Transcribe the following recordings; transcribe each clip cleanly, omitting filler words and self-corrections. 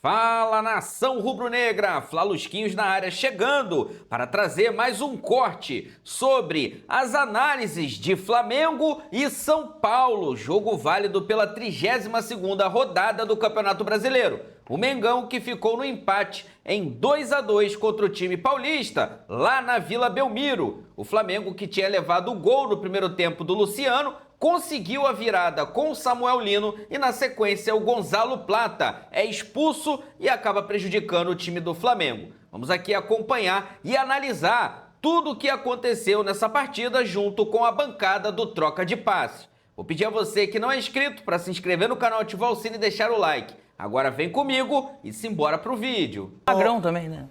Fala, nação rubro-negra! Flalusquinhos na área chegando para trazer mais um corte sobre as análises de Flamengo e São Paulo, jogo válido pela 32ª rodada do Campeonato Brasileiro. O Mengão que ficou no empate em 2-2 contra o time paulista, lá na Vila Belmiro. O Flamengo, que tinha levado o gol no primeiro tempo do Luciano, conseguiu a virada com o Samuel Lino e, na sequência, o Gonzalo Plata é expulso e acaba prejudicando o time do Flamengo. Vamos aqui acompanhar e analisar tudo o que aconteceu nessa partida junto com a bancada do Troca de Passes. Vou pedir a você que não é inscrito para se inscrever no canal, ativar o sino e deixar o like. Agora vem comigo e simbora pro vídeo. Magrão também, né?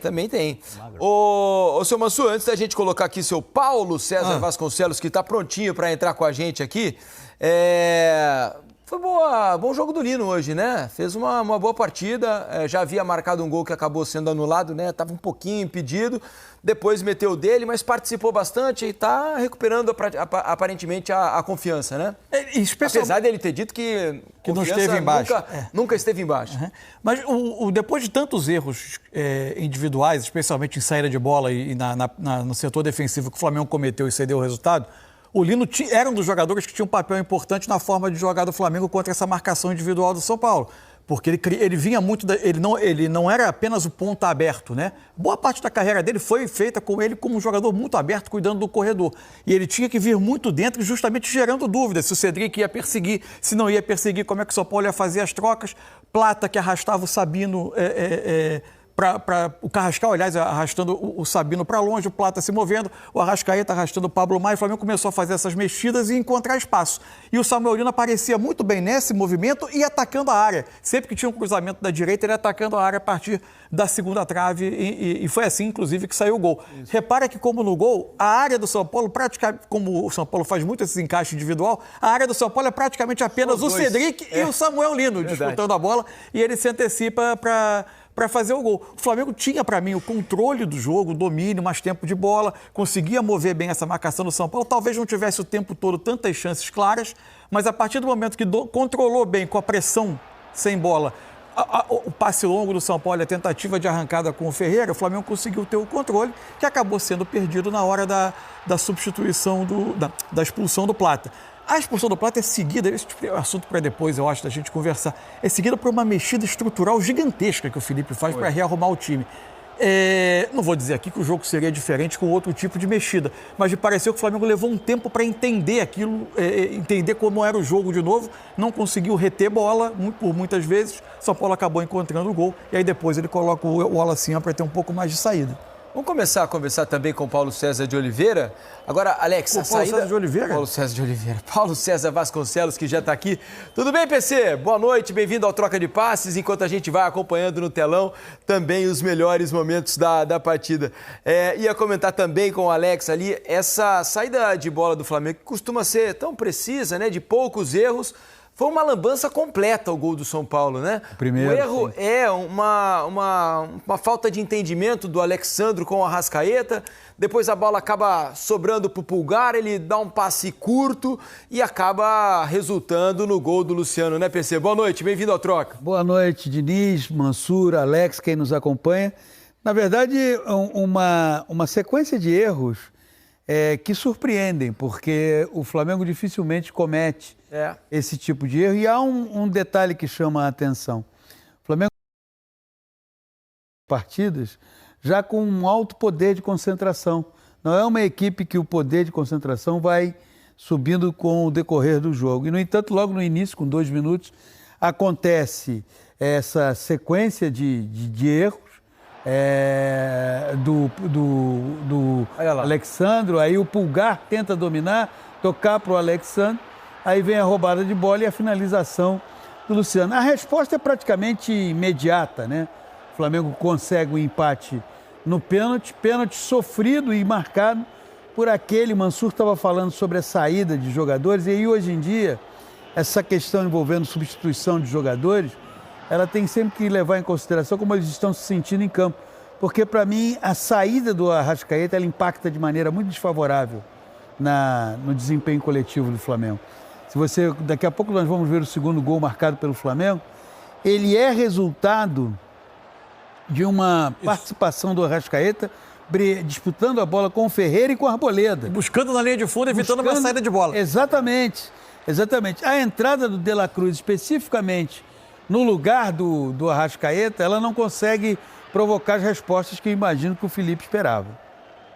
Também tem. Ô, seu Mansur, antes da gente colocar aqui seu Paulo César Vasconcelos, que tá prontinho para entrar com a gente aqui, foi bom jogo do Lino hoje, né? Fez uma boa partida, já havia marcado um gol que acabou sendo anulado, né? Tava um pouquinho impedido, depois meteu o dele, mas participou bastante e tá recuperando aparentemente a confiança, né? Apesar dele ter dito que não esteve embaixo. Nunca esteve embaixo. Uhum. Mas depois de tantos erros individuais, especialmente em saída de bola e no setor defensivo que o Flamengo cometeu e cedeu o resultado, o Lino era um dos jogadores que tinha um papel importante na forma de jogar do Flamengo contra essa marcação individual do São Paulo. Porque ele vinha muito... Ele não era apenas o ponta aberto, né? Boa parte da carreira dele foi feita com ele como um jogador muito aberto, cuidando do corredor. E ele tinha que vir muito dentro, justamente gerando dúvidas. Se o Cedric ia perseguir, se não ia perseguir, como é que o São Paulo ia fazer as trocas. Plata, que arrastava o Sabino... o Carrascal, aliás, arrastando o Sabino para longe, o Plata se movendo, o Arrascaeta arrastando o Pablo Maia. O Flamengo começou a fazer essas mexidas e encontrar espaço. E o Samuel Lino aparecia muito bem nesse movimento e atacando a área. Sempre que tinha um cruzamento da direita, ele atacando a área a partir da segunda trave e foi assim, inclusive, que saiu o gol. Isso. Repara que, como no gol, a área do São Paulo, praticamente, como o São Paulo faz muito esse encaixe individual, a área do São Paulo é praticamente apenas o Cedric e o Samuel Lino disputando a bola, e ele se antecipa para fazer o gol. O Flamengo tinha, para mim, o controle do jogo, o domínio, mais tempo de bola, conseguia mover bem essa marcação do São Paulo. Talvez não tivesse o tempo todo tantas chances claras, mas a partir do momento que controlou bem com a pressão sem bola, o passe longo do São Paulo, a tentativa de arrancada com o Ferreira, o Flamengo conseguiu ter o controle, que acabou sendo perdido na hora da substituição, da expulsão do Plata. A expulsão do Plata é seguida, esse é um assunto para depois, eu acho, da gente conversar, é seguida por uma mexida estrutural gigantesca que o Felipe faz para rearrumar o time. Não vou dizer aqui que o jogo seria diferente com outro tipo de mexida, mas me pareceu que o Flamengo levou um tempo para entender aquilo, entender como era o jogo de novo, não conseguiu reter bola por muitas vezes, São Paulo acabou encontrando o gol, e aí depois ele coloca o Wallacinho para ter um pouco mais de saída. Vamos começar a conversar também com o Paulo César de Oliveira. Agora, Alex, a saída... César de Oliveira? Paulo César de Oliveira. Paulo César Vasconcelos, que já está aqui. Tudo bem, PC? Boa noite, bem-vindo ao Troca de Passes. Enquanto a gente vai acompanhando no telão também os melhores momentos da partida. Ia comentar também com o Alex ali, essa saída de bola do Flamengo, que costuma ser tão precisa, né, de poucos erros. Foi uma lambança completa o gol do São Paulo, né? Primeiro, o erro sim. é uma falta de entendimento do Alexandro com o Arrascaeta. Depois a bola acaba sobrando para o Pulgar, ele dá um passe curto e acaba resultando no gol do Luciano, né, PC? Boa noite, bem-vindo ao Troca. Boa noite, Diniz, Mansur, Alex, quem nos acompanha. Na verdade, uma sequência de erros que surpreendem, porque o Flamengo dificilmente comete esse tipo de erro. E há um detalhe que chama a atenção. O Flamengo partidas já com um alto poder de concentração. Não é uma equipe que o poder de concentração vai subindo com o decorrer do jogo. E, no entanto, logo no início, com 2 minutos, acontece essa sequência de erros do Alexandro. Aí o Pulgar tenta dominar, tocar para o Alexandro. Aí vem a roubada de bola e a finalização do Luciano. A resposta é praticamente imediata, né? O Flamengo consegue o empate no pênalti sofrido e marcado por aquele. Mansur estava falando sobre a saída de jogadores, e aí hoje em dia, essa questão envolvendo substituição de jogadores, ela tem sempre que levar em consideração como eles estão se sentindo em campo. Porque, para mim, a saída do Arrascaeta, ela impacta de maneira muito desfavorável no desempenho coletivo do Flamengo. Daqui a pouco nós vamos ver o segundo gol marcado pelo Flamengo, ele é resultado de uma participação do Arrascaeta disputando a bola com o Ferreira e com o Arboleda. Buscando na linha de fundo, evitando uma saída de bola. Exatamente, exatamente. A entrada do De La Cruz, especificamente no lugar do Arrascaeta, ela não consegue provocar as respostas que eu imagino que o Felipe esperava.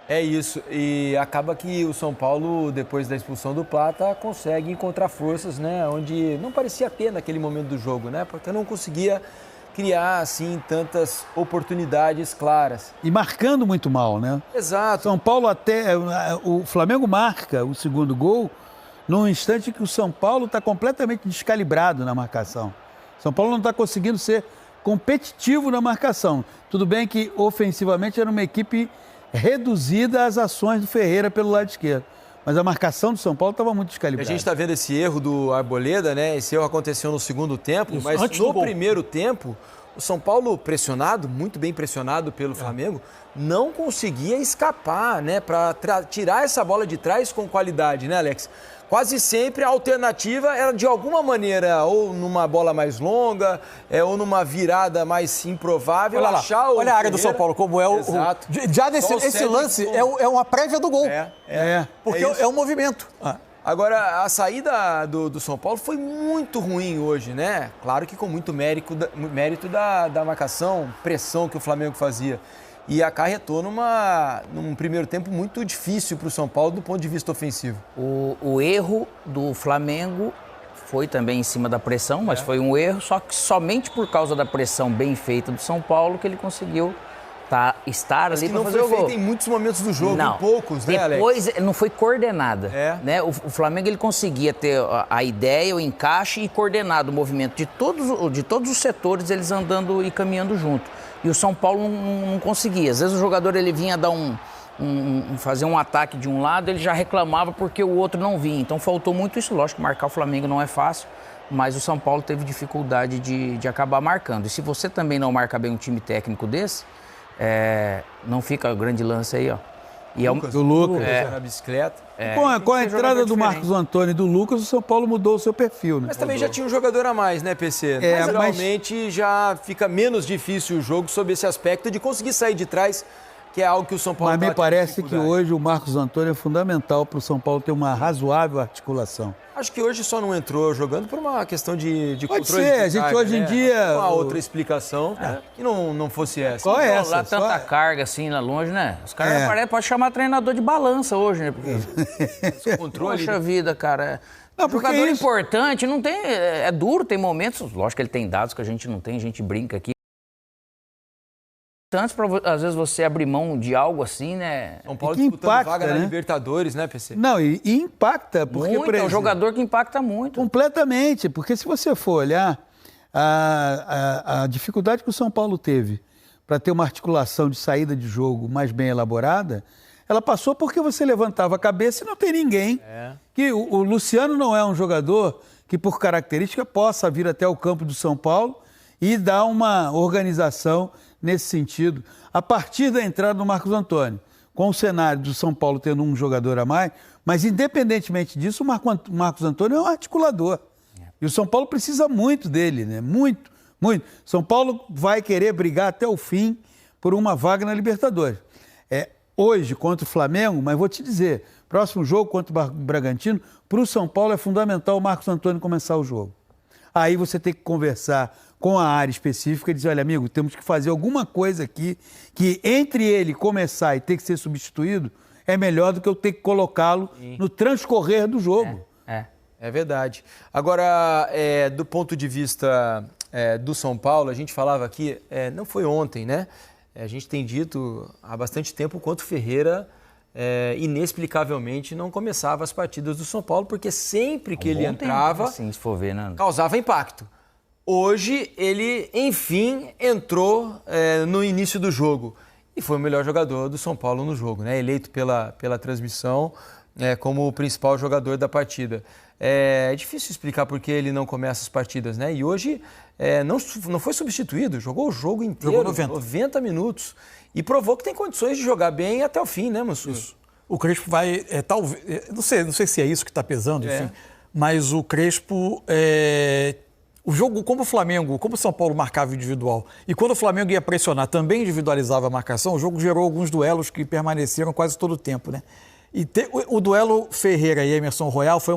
É isso, e acaba que o São Paulo, depois da expulsão do Plata, consegue encontrar forças, né, onde não parecia ter naquele momento do jogo, né, porque não conseguia criar, assim, tantas oportunidades claras. E marcando muito mal, né? Exato. São Paulo o Flamengo marca o segundo gol num instante que o São Paulo está completamente descalibrado na marcação. São Paulo não está conseguindo ser competitivo na marcação. Tudo bem que ofensivamente era uma equipe reduzida às ações do Ferreira pelo lado esquerdo. Mas a marcação do São Paulo estava muito descalibrada. A gente está vendo esse erro do Arboleda, né? Esse erro aconteceu no segundo tempo, mas no primeiro tempo, o São Paulo pressionado, muito bem pressionado pelo Flamengo, não conseguia escapar, né? Para tirar essa bola de trás com qualidade, né, Alex? Quase sempre a alternativa era de alguma maneira, ou numa bola mais longa, ou numa virada mais improvável. Olha lá, olha a área do São Paulo, como é o... Exato. Já esse lance é uma prévia do gol. Porque é um movimento. Agora, a saída do São Paulo foi muito ruim hoje, né? Claro que com muito mérito da marcação, pressão que o Flamengo fazia. E acarretou num primeiro tempo muito difícil para o São Paulo do ponto de vista ofensivo. O erro do Flamengo foi também em cima da pressão, mas foi um erro, só que somente por causa da pressão bem feita do São Paulo que ele conseguiu estar ali para fazer o gol. Não foi feito em muitos momentos do jogo, em poucos, né, Alex? Depois não foi coordenada. Né? O Flamengo ele conseguia ter a ideia, o encaixe e coordenado o movimento de todos os setores, eles andando e caminhando junto. E o São Paulo não conseguia. Às vezes o jogador ele vinha dar fazer um ataque de um lado, ele já reclamava porque o outro não vinha. Então faltou muito isso. Lógico que marcar o Flamengo não é fácil, mas o São Paulo teve dificuldade de acabar marcando. E se você também não marca bem um time técnico desse, não fica grande lance aí, ó. E do Lucas. Na bicicleta. Com a entrada do Marcos Antônio e do Lucas, o São Paulo mudou o seu perfil, né? Mas também já tinha um jogador a mais, né, PC? Mas realmente já fica menos difícil o jogo sob esse aspecto de conseguir sair de trás, que é algo que o São Paulo... Mas me parece que hoje o Marcos Antônio é fundamental para o São Paulo ter uma razoável articulação. Acho que hoje só não entrou jogando por uma questão de Pode controle ser, de a gente carga, hoje em dia... Uma outra explicação que não fosse essa. Qual é essa? Lá tanta carga assim lá longe, né? Os caras podem chamar treinador de balança hoje, né? Porque... controle. Poxa vida, cara. Não, porque jogador importante, não tem... É duro, tem momentos... Lógico que ele tem dados que a gente não tem, a gente brinca aqui. Tanto para, às vezes, você abrir mão de algo assim, né? São Paulo que disputando impacta, vaga né? na Libertadores, né, PC? Não, e impacta, porque, Muito, por exemplo, é um jogador que impacta muito. Completamente, porque se você for olhar a dificuldade que o São Paulo teve para ter uma articulação de saída de jogo mais bem elaborada, ela passou porque você levantava a cabeça e não tem ninguém. Que o Luciano não é um jogador que, por característica, possa vir até o campo do São Paulo e dar uma organização nesse sentido. A partir da entrada do Marcos Antônio, com o cenário do São Paulo tendo um jogador a mais, mas independentemente disso, o Marcos Antônio é um articulador. E o São Paulo precisa muito dele, né? Muito, muito. São Paulo vai querer brigar até o fim por uma vaga na Libertadores. Hoje, contra o Flamengo, mas vou te dizer, próximo jogo contra o Bragantino, para o São Paulo é fundamental o Marcos Antônio começar o jogo. Aí você tem que conversar com a área específica e dizer, olha, amigo, temos que fazer alguma coisa aqui que entre ele começar e ter que ser substituído é melhor do que eu ter que colocá-lo no transcorrer do jogo. É verdade. Agora, do ponto de vista do São Paulo, a gente falava aqui, não foi ontem, né? A gente tem dito há bastante tempo o quanto o Ferreira inexplicavelmente não começava as partidas do São Paulo, porque sempre que ele entrava, assim, se for ver, né? causava impacto. Hoje ele, enfim, entrou no início do jogo e foi o melhor jogador do São Paulo no jogo, né? Eleito pela transmissão como o principal jogador da partida. É difícil explicar por que ele não começa as partidas, né? E hoje não foi substituído, jogou o jogo inteiro, jogou 90 minutos, e provou que tem condições de jogar bem até o fim, né, Mansur? Isso. O Crespo vai, talvez, não sei se é isso que está pesando, enfim, mas o Crespo O jogo, como o São Paulo marcava individual, e quando o Flamengo ia pressionar, também individualizava a marcação, o jogo gerou alguns duelos que permaneceram quase todo o tempo, né? E o duelo Ferreira e Emerson Royal foi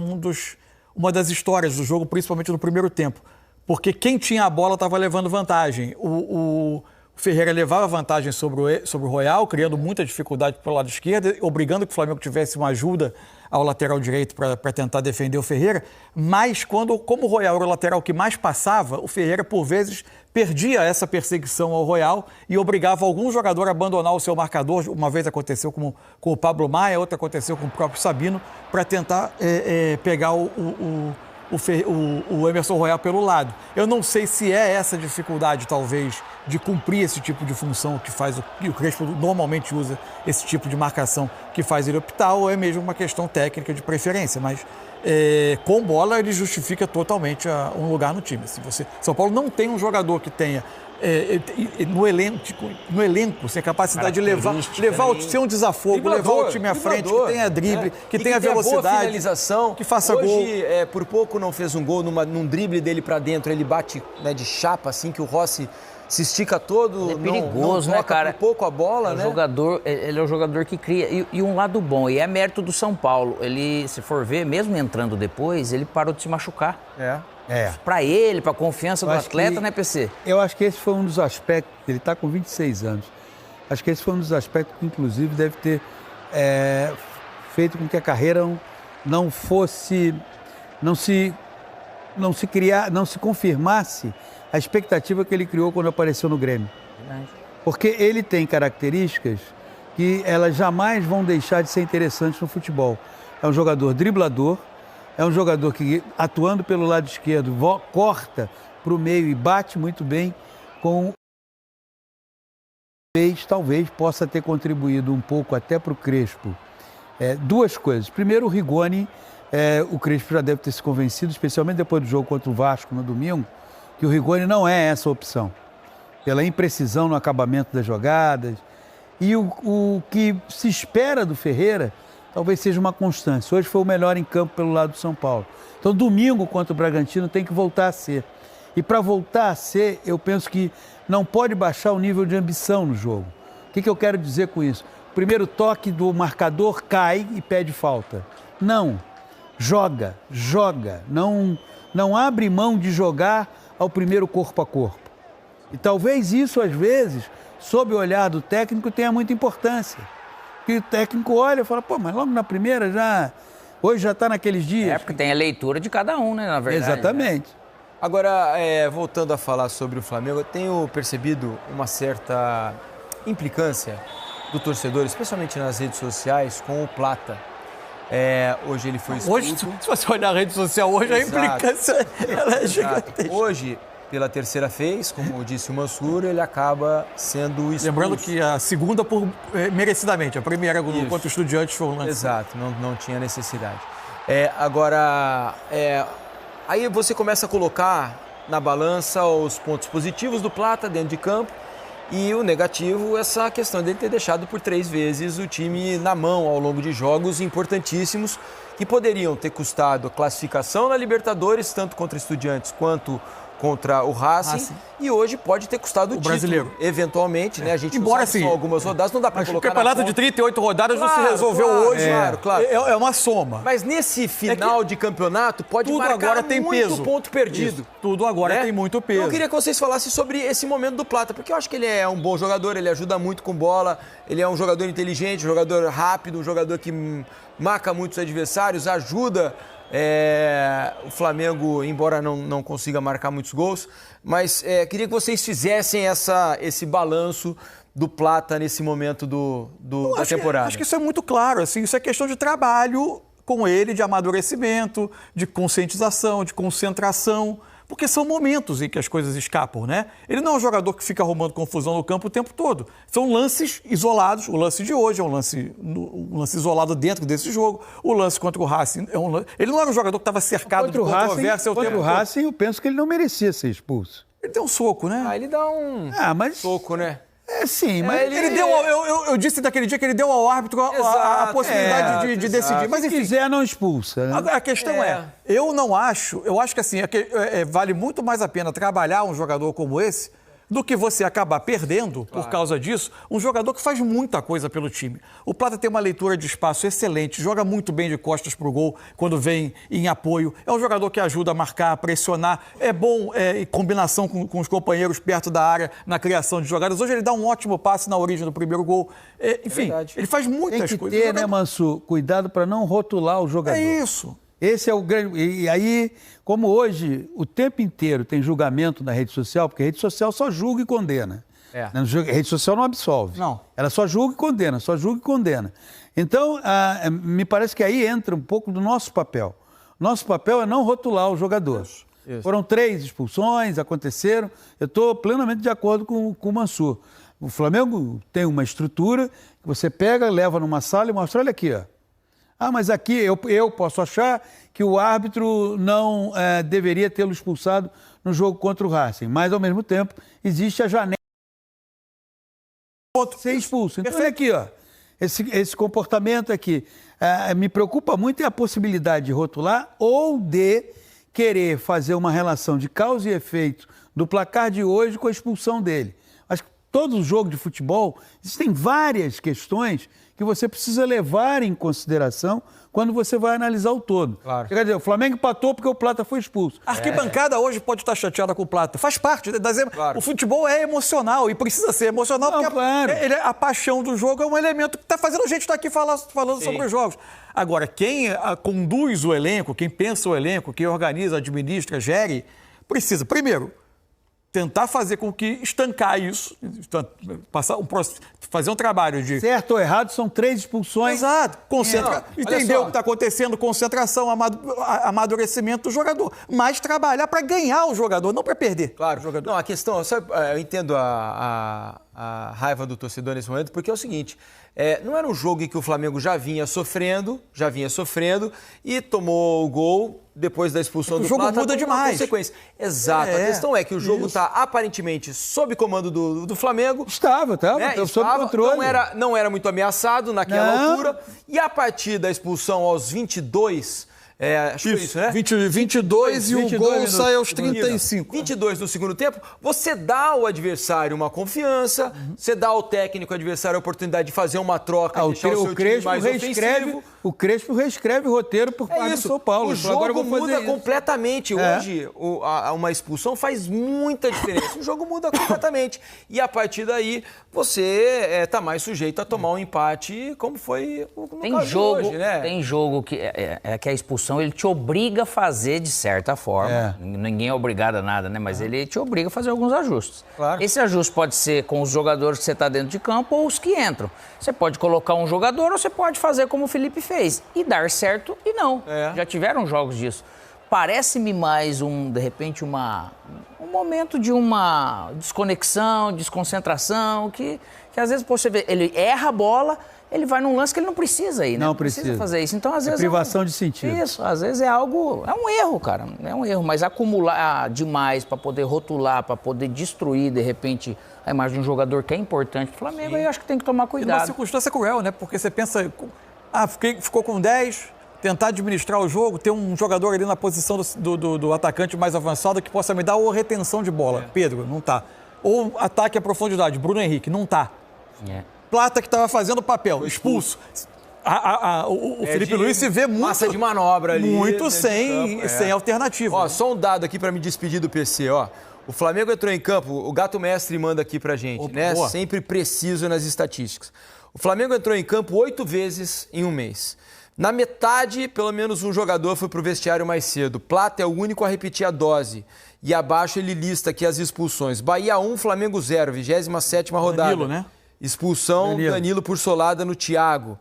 uma das histórias do jogo, principalmente no primeiro tempo, porque quem tinha a bola estava levando vantagem. O Ferreira levava vantagem sobre o Royal, criando muita dificuldade pelo lado esquerdo, obrigando que o Flamengo tivesse uma ajuda ao lateral direito para tentar defender o Ferreira, mas como o Royal era o lateral que mais passava, o Ferreira, por vezes, perdia essa perseguição ao Royal e obrigava algum jogador a abandonar o seu marcador. Uma vez aconteceu com o Pablo Maia, outra aconteceu com o próprio Sabino, para tentar pegar o Emerson Royal pelo lado. Eu não sei se é essa dificuldade, talvez, de cumprir esse tipo de função que o Crespo normalmente usa, esse tipo de marcação que faz ele optar, ou é mesmo uma questão técnica de preferência, mas com bola ele justifica totalmente um lugar no time. São Paulo não tem um jogador que tenha no elenco, sem capacidade de levar ser um desafogo, levar o time à frente, que tenha drible, que tenha velocidade, boa finalização, que faça hoje, gol. Por pouco não fez um gol, num drible dele pra dentro, ele bate, né, de chapa, assim, que o Rossi se estica todo, é perigoso, não né, cara? Por pouco a bola, né? Ele é o jogador que cria. E um lado bom, e é mérito do São Paulo. Ele, se for ver, mesmo entrando depois, ele parou de se machucar. Pra ele, pra confiança do atleta, né, PC? Eu acho que esse foi um dos aspectos, ele tá com 26 anos, acho que esse foi um dos aspectos que, inclusive, deve ter feito com que a carreira não se confirmasse a expectativa que ele criou quando apareceu no Grêmio. Verdade. Porque ele tem características que elas jamais vão deixar de ser interessantes no futebol. É um jogador driblador, é um jogador que, atuando pelo lado esquerdo, corta para o meio e bate muito bem com... Talvez possa ter contribuído um pouco até para o Crespo. Duas coisas. Primeiro, o Rigoni, o Crespo já deve ter se convencido, especialmente depois do jogo contra o Vasco no domingo, que o Rigoni não é essa opção, pela imprecisão no acabamento das jogadas. E o que se espera do Ferreira talvez seja uma constância. Hoje foi o melhor em campo pelo lado do São Paulo. Então, domingo contra o Bragantino tem que voltar a ser. E para voltar a ser, eu penso que não pode baixar o nível de ambição no jogo. O que eu quero dizer com isso? O primeiro toque do marcador cai e pede falta. Não. Joga. Não abre mão de jogar ao primeiro corpo a corpo. E talvez isso, às vezes, sob o olhar do técnico, tenha muita importância. Porque o técnico olha e fala, mas logo na primeira hoje já está naqueles dias. Porque tem a leitura de cada um, né, na verdade. Exatamente. Né? Agora, voltando a falar sobre o Flamengo, eu tenho percebido uma certa implicância do torcedor, especialmente nas redes sociais, com o Plata. Hoje ele foi expulso. Hoje, se você olhar a rede social, hoje a implicância ela é gigantesca. Hoje, pela terceira vez, como disse o Mansur, ele acaba sendo expulso. Lembrando que a segunda merecidamente, a primeira contra o Estudiantes foi um lance. Exato, não tinha necessidade. Aí você começa a colocar na balança os pontos positivos do Plata dentro de campo e o negativo, essa questão dele ter deixado por 3 vezes o time na mão ao longo de jogos importantíssimos que poderiam ter custado a classificação na Libertadores, tanto contra Estudiantes quanto contra o Racing, e hoje pode ter custado o título, brasileiro. Eventualmente, né? A gente embora não sabe, são algumas rodadas, não dá para colocar o campeonato de 38 rodadas não se resolveu hoje. Claro. É uma soma. Mas nesse final de campeonato pode tudo marcar agora tem muito peso. Ponto perdido. Isso. Tudo agora tem muito peso. Eu queria que vocês falassem sobre esse momento do Plata, porque eu acho que ele é um bom jogador, ele ajuda muito com bola, ele é um jogador inteligente, um jogador rápido, um jogador que marca muitos adversários, ajuda o Flamengo, embora não consiga marcar muitos gols, mas queria que vocês fizessem esse balanço do Plata nesse momento da temporada. Acho que isso é muito claro, assim, isso é questão de trabalho com ele, de amadurecimento, de conscientização, de concentração, porque são momentos em que as coisas escapam, né? Ele não é um jogador que fica arrumando confusão no campo o tempo todo. São lances isolados. O lance de hoje é um lance isolado dentro desse jogo. O lance contra o Racing é um lance... Ele não era um jogador que estava cercado de controvérsia o tempo todo. Contra o Racing, eu penso que ele não merecia ser expulso. Ele deu um soco, né? Ele dá um soco, né? Sim, mas Ele deu, eu disse daquele dia que ele deu ao árbitro a possibilidade de decidir. Mas se enfim, quiser, não expulsa. Né? a questão eu não acho, eu acho que assim, vale muito mais a pena trabalhar um jogador como esse do que você acabar perdendo, por causa disso, um jogador que faz muita coisa pelo time. O Plata tem uma leitura de espaço excelente, joga muito bem de costas pro gol quando vem em apoio. É um jogador que ajuda a marcar, a pressionar, é bom em combinação com os companheiros perto da área, na criação de jogadas. Hoje ele dá um ótimo passe na origem do primeiro gol. Enfim, ele faz muitas tem que coisas. ter, né, Mansur, cuidado para não rotular o jogador. É isso. Esse é o grande... E aí, como hoje, o tempo inteiro tem julgamento na rede social, porque a rede social só julga e condena. A rede social não absolve. Não. Ela só julga e condena, só julga e condena. Então, me parece que aí entra um pouco do nosso papel. Nosso papel é não rotular o jogador. Isso. Foram 3 expulsões, aconteceram. Eu estou plenamente de acordo com o Mansur. O Flamengo tem uma estrutura que você pega, leva numa sala e mostra, olha aqui, ó. Mas aqui eu posso achar que o árbitro não deveria tê-lo expulsado no jogo contra o Racing, mas ao mesmo tempo existe a janela de ser expulso. Então olha aqui, ó, esse comportamento aqui me preocupa muito é a possibilidade de rotular ou de querer fazer uma relação de causa e efeito do placar de hoje com a expulsão dele. Acho que todo jogo de futebol existem várias questões que você precisa levar em consideração quando você vai analisar o todo. Claro. Quer dizer, o Flamengo empatou porque o Plata foi expulso. A arquibancada hoje pode estar chateada com o Plata. Faz parte. Claro. O futebol é emocional e precisa ser emocional porque claro. a paixão do jogo é um elemento que está fazendo a gente estar aqui falando sobre os jogos. Agora, quem conduz o elenco, quem pensa o elenco, quem organiza, administra, gere, precisa, primeiro, tentar fazer com que estancar isso, fazer um trabalho de... Certo ou errado, são 3 expulsões. Exato. Entender o que está acontecendo, concentração, amadurecimento do jogador. Mas trabalhar para ganhar o jogador, não para perder. Claro. O jogador. Não, a questão, eu entendo a raiva do torcedor nesse momento, porque é o seguinte, não era um jogo em que o Flamengo já vinha sofrendo e tomou o gol depois da expulsão do Plata. O jogo muda demais. Consequência. Exato. A questão é que o jogo está aparentemente sob comando do Flamengo. Estava sob controle. Não era muito ameaçado naquela altura. E a partir da expulsão aos 22... acho que foi isso, né? 22 e o gol sai aos 35. 22 no segundo tempo, você dá ao adversário uma confiança, você dá ao técnico adversário a oportunidade de fazer uma troca, deixar o seu time mais ofensivo. O Crespo reescreve o roteiro por parte do São Paulo. O jogo muda completamente. Hoje, uma expulsão faz muita diferença. O jogo muda completamente. E a partir daí, você está mais sujeito a tomar um empate, como foi no caso de hoje, né? Tem jogo que que a expulsão ele te obriga a fazer de certa forma. Ninguém é obrigado a nada, né? Mas ele te obriga a fazer alguns ajustes. Claro. Esse ajuste pode ser com os jogadores que você está dentro de campo ou os que entram. Você pode colocar um jogador ou você pode fazer como o Felipe fez e dar certo e não. Já tiveram jogos disso. Parece-me mais de repente, um momento de uma desconexão, desconcentração, que às vezes você vê, ele erra a bola, ele vai num lance que ele não precisa ir, né? Não precisa fazer isso. Então, às vezes privação de sentido. Isso, às vezes é um erro, cara. É um erro, mas acumular demais para poder rotular, para poder destruir, de repente, a imagem de um jogador que é importante pro Flamengo, aí eu acho que tem que tomar cuidado. E uma circunstância cruel, né? Porque você pensa, ficou com 10, tentar administrar o jogo, ter um jogador ali na posição do atacante mais avançado que possa me dar ou retenção de bola. Pedro, não tá. Ou ataque à profundidade, Bruno Henrique, não tá. Plata que estava fazendo o papel, expulso. O Felipe Luiz se vê muito... Massa de manobra ali. Muito sem alternativa. Ó, só um dado aqui para me despedir do PC, ó. O Flamengo entrou em campo, o Gato Mestre manda aqui pra gente, né? Boa. Sempre preciso nas estatísticas. O Flamengo entrou em campo 8 vezes em um mês. Na metade, pelo menos um jogador foi pro vestiário mais cedo. Plata é o único a repetir a dose. E abaixo ele lista aqui as expulsões. Bahia 1, Flamengo 0, 27ª rodada. Danilo, né? Expulsão, Danilo por solada no Thiago.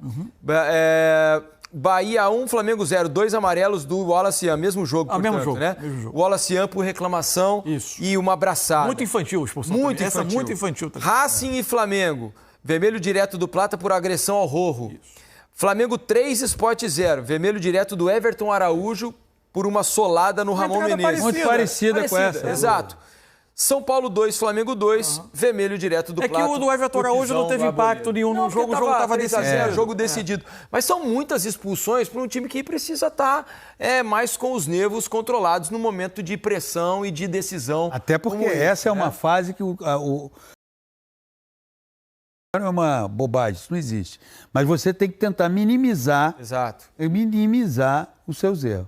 Bahia 1, Flamengo 0, 2 amarelos do Wallace Ian, mesmo jogo, portanto, mesmo jogo, né? mesmo jogo. Wallace Ian por reclamação e uma abraçada. Muito infantil a expulsão. Muito Essa infantil. muito infantil também. Racing e Flamengo, vermelho direto do Plata por agressão ao Rojo. Flamengo 3, Sport 0, vermelho direto do Everton Araújo por uma solada no Ramon Menezes. Muito parecida com essa. Exato. São Paulo 2, Flamengo 2, vermelho direto do Plato. É que o do Everton Araújo não teve impacto nenhum no jogo, o jogo estava decidido. Jogo decidido. Mas são muitas expulsões para um time que precisa estar mais com os nervos controlados no momento de pressão e de decisão. Até porque essa é uma fase que não é uma bobagem, isso não existe. Mas você tem que tentar minimizar os seus erros.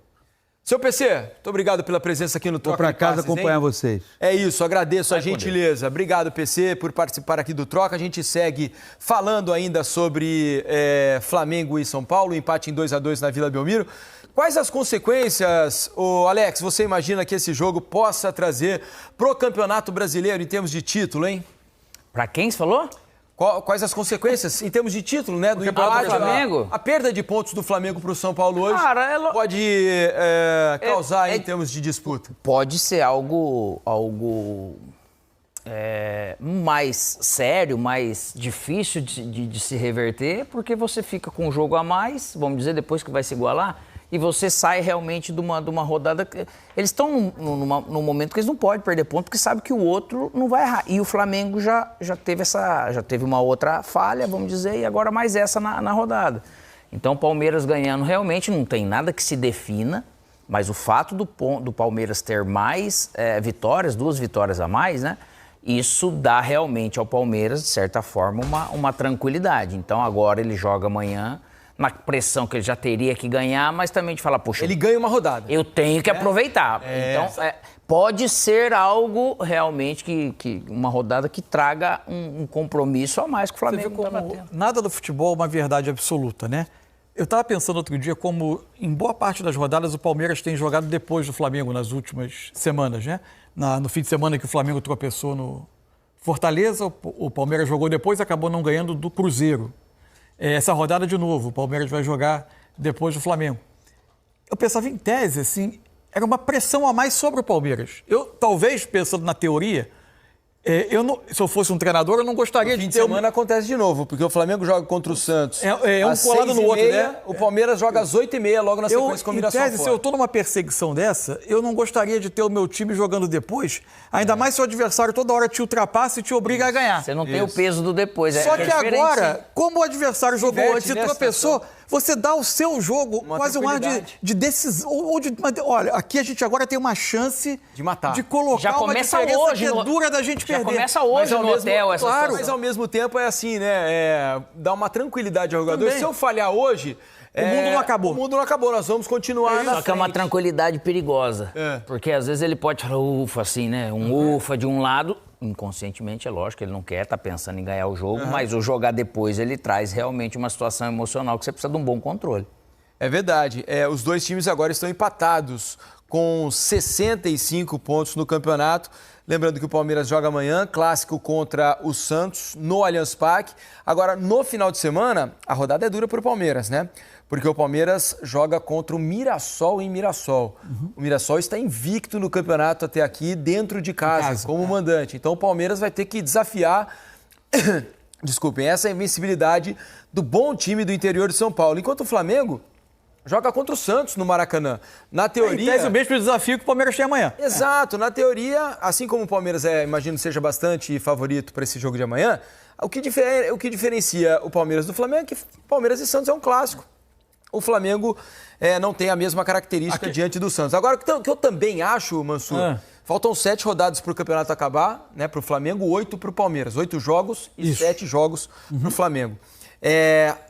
Seu PC, muito obrigado pela presença aqui no Troca Vou de para casa Passes, acompanhar hein? vocês. É isso, agradeço a gentileza. Obrigado, PC, por participar aqui do Troca. A gente segue falando ainda sobre Flamengo e São Paulo, empate em 2-2 na Vila Belmiro. Quais as consequências, Alex, você imagina que esse jogo possa trazer pro Campeonato Brasileiro em termos de título, hein? Para quem você falou? Quais as consequências em termos de título, né? Do empate, Flamengo? A perda de pontos do Flamengo para o São Paulo hoje pode causar em termos de disputa. Pode ser algo mais sério, mais difícil de se reverter, porque você fica com um jogo a mais, vamos dizer, depois que vai se igualar, e você sai realmente de uma rodada... Eles estão num momento que eles não podem perder ponto, porque sabe que o outro não vai errar. E o Flamengo já teve uma outra falha, vamos dizer, e agora mais essa na rodada. Então o Palmeiras ganhando realmente não tem nada que se defina, mas o fato do Palmeiras ter mais vitórias, 2 vitórias a mais, né? Isso dá realmente ao Palmeiras, de certa forma, uma tranquilidade. Então agora ele joga amanhã, na pressão que ele já teria que ganhar, mas também de falar, poxa... Ele ganha uma rodada. Eu tenho que aproveitar. Então, pode ser algo realmente que uma rodada que traga um compromisso a mais que o Flamengo está batendo. Nada do futebol é uma verdade absoluta, né? Eu estava pensando outro dia como, em boa parte das rodadas, o Palmeiras tem jogado depois do Flamengo nas últimas semanas, né? No fim de semana que o Flamengo tropeçou no Fortaleza, o Palmeiras jogou depois e acabou não ganhando do Cruzeiro. Essa rodada, de novo, o Palmeiras vai jogar depois do Flamengo. Eu pensava, em tese, assim, era uma pressão a mais sobre o Palmeiras. Eu, talvez, pensando na teoria, se eu fosse um treinador, eu não gostaria de ter... Fim de semana acontece de novo, porque o Flamengo joga contra o Santos. Um colado no outro, né? O Palmeiras joga às 8h30, logo na sequência com o Mirassol. Em tese, se eu estou numa perseguição dessa, eu não gostaria de ter o meu time jogando depois, ainda mais se o adversário toda hora te ultrapassa e te obriga a ganhar. Você não tem o peso do depois. Só que agora, como o adversário jogou antes e tropeçou, você dá ao seu jogo quase um ar de decisão. Olha, aqui a gente agora tem uma chance de matar. De colocar já começa uma diferença hoje que é dura da gente perder. Já começa hoje no hotel essa situação. Mas ao mesmo tempo é assim, né? Dá uma tranquilidade ao jogador. Se eu falhar hoje... O mundo não acabou. O mundo não acabou, nós vamos continuar na Só que é uma tranquilidade perigosa. Porque às vezes ele pode falar ufa, assim, né? Ufa de um lado, inconscientemente, é lógico, ele não quer, tá pensando em ganhar o jogo, mas o jogar depois ele traz realmente uma situação emocional que você precisa de um bom controle. É verdade. Os dois times agora estão empatados com 65 pontos no campeonato. Lembrando que o Palmeiras joga amanhã, clássico contra o Santos, no Allianz Parque. Agora, no final de semana, a rodada é dura para o Palmeiras, né? Porque o Palmeiras joga contra o Mirassol em Mirassol. O Mirassol está invicto no campeonato até aqui, dentro de casa, como mandante. Então o Palmeiras vai ter que desafiar, desculpem, essa invencibilidade do bom time do interior de São Paulo. Enquanto o Flamengo joga contra o Santos no Maracanã. Na teoria... Em tese, o mesmo desafio que o Palmeiras tem amanhã. Exato. Na teoria, assim como o Palmeiras, imagino, seja bastante favorito para esse jogo de amanhã, o que diferencia o Palmeiras do Flamengo é que Palmeiras e Santos é um clássico. O Flamengo não tem a mesma característica diante do Santos. Agora, o que eu também acho, Mansur, faltam 7 rodadas para o campeonato acabar, né? Para o Flamengo, 8 para o Palmeiras. 8 jogos e 7 jogos para o Flamengo.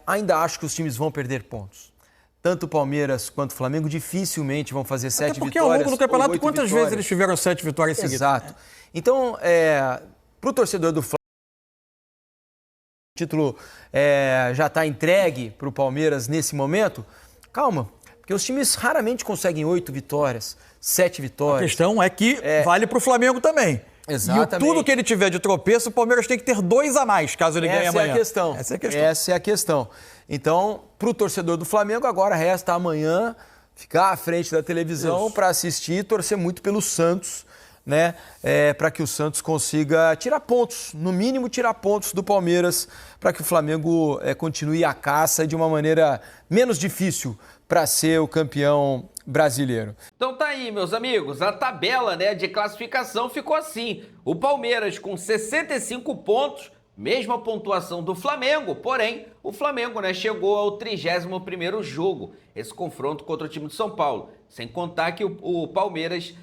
Ainda acho que os times vão perder pontos. Tanto o Palmeiras quanto o Flamengo dificilmente vão fazer 7 vitórias. Porque ao longo do campeonato, quantas vezes eles tiveram 7 vitórias seguidas? Exato. Então, para o torcedor do Flamengo, o título já está entregue para o Palmeiras nesse momento, calma, porque os times raramente conseguem 8 vitórias, 7 vitórias. A questão é que vale para o Flamengo também. Exatamente. E tudo que ele tiver de tropeço, o Palmeiras tem que ter 2 a mais, caso ele ganhe amanhã. Essa é a questão. Então, para o torcedor do Flamengo, agora resta amanhã ficar à frente da televisão para assistir e torcer muito pelo Santos, né? Para que o Santos consiga tirar pontos, no mínimo tirar pontos do Palmeiras, para que o Flamengo continue a caça de uma maneira menos difícil para ser o campeão brasileiro. Então tá aí, meus amigos, a tabela, né, de classificação ficou assim. O Palmeiras com 65 pontos, mesma pontuação do Flamengo, porém, o Flamengo, né, chegou ao 31º jogo, esse confronto contra o time de São Paulo. Sem contar que o Palmeiras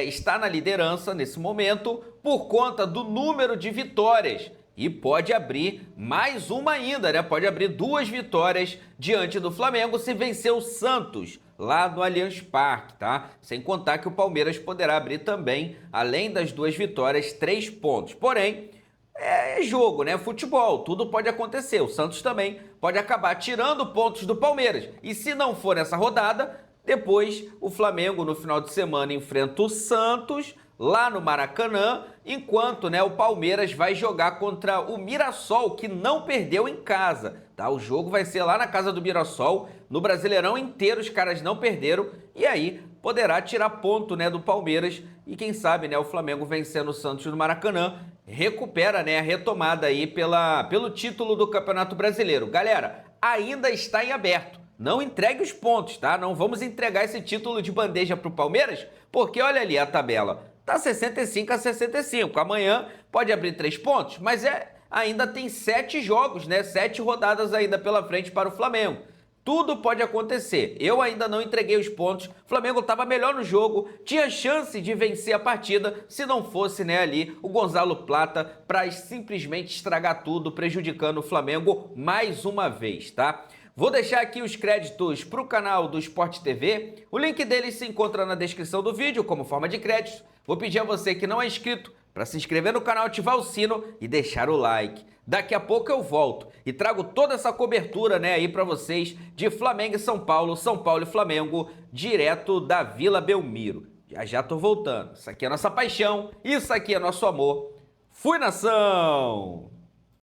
está na liderança nesse momento por conta do número de vitórias. E pode abrir mais uma ainda, né? Pode abrir 2 vitórias diante do Flamengo se vencer o Santos lá no Allianz Parque, tá? Sem contar que o Palmeiras poderá abrir também, além das 2 vitórias, 3 pontos. Porém, é jogo, né? Futebol, tudo pode acontecer. O Santos também pode acabar tirando pontos do Palmeiras. E se não for nessa rodada, depois o Flamengo no final de semana enfrenta o Santos lá no Maracanã, enquanto, né, o Palmeiras vai jogar contra o Mirassol, que não perdeu em casa, tá? O jogo vai ser lá na casa do Mirassol, no Brasileirão inteiro os caras não perderam, e aí poderá tirar ponto, né, do Palmeiras, e quem sabe, né, o Flamengo vencendo o Santos no Maracanã, recupera, né, a retomada aí pelo título do Campeonato Brasileiro. Galera, ainda está em aberto. Não entregue os pontos, tá? Não vamos entregar esse título de bandeja pro Palmeiras, porque olha ali a tabela. Tá 65-65. Amanhã pode abrir 3 pontos, mas ainda tem 7 jogos, né? 7 rodadas ainda pela frente para o Flamengo. Tudo pode acontecer. Eu ainda não entreguei os pontos. O Flamengo estava melhor no jogo, tinha chance de vencer a partida se não fosse, né, ali o Gonzalo Plata para simplesmente estragar tudo, prejudicando o Flamengo mais uma vez, tá? Vou deixar aqui os créditos para o canal do Sport TV. O link deles se encontra na descrição do vídeo como forma de créditos. Vou pedir a você que não é inscrito para se inscrever no canal, ativar o sino e deixar o like. Daqui a pouco eu volto e trago toda essa cobertura, né, aí para vocês de Flamengo e São Paulo e Flamengo, direto da Vila Belmiro. Já tô voltando. Isso aqui é nossa paixão, isso aqui é nosso amor. Fui, nação!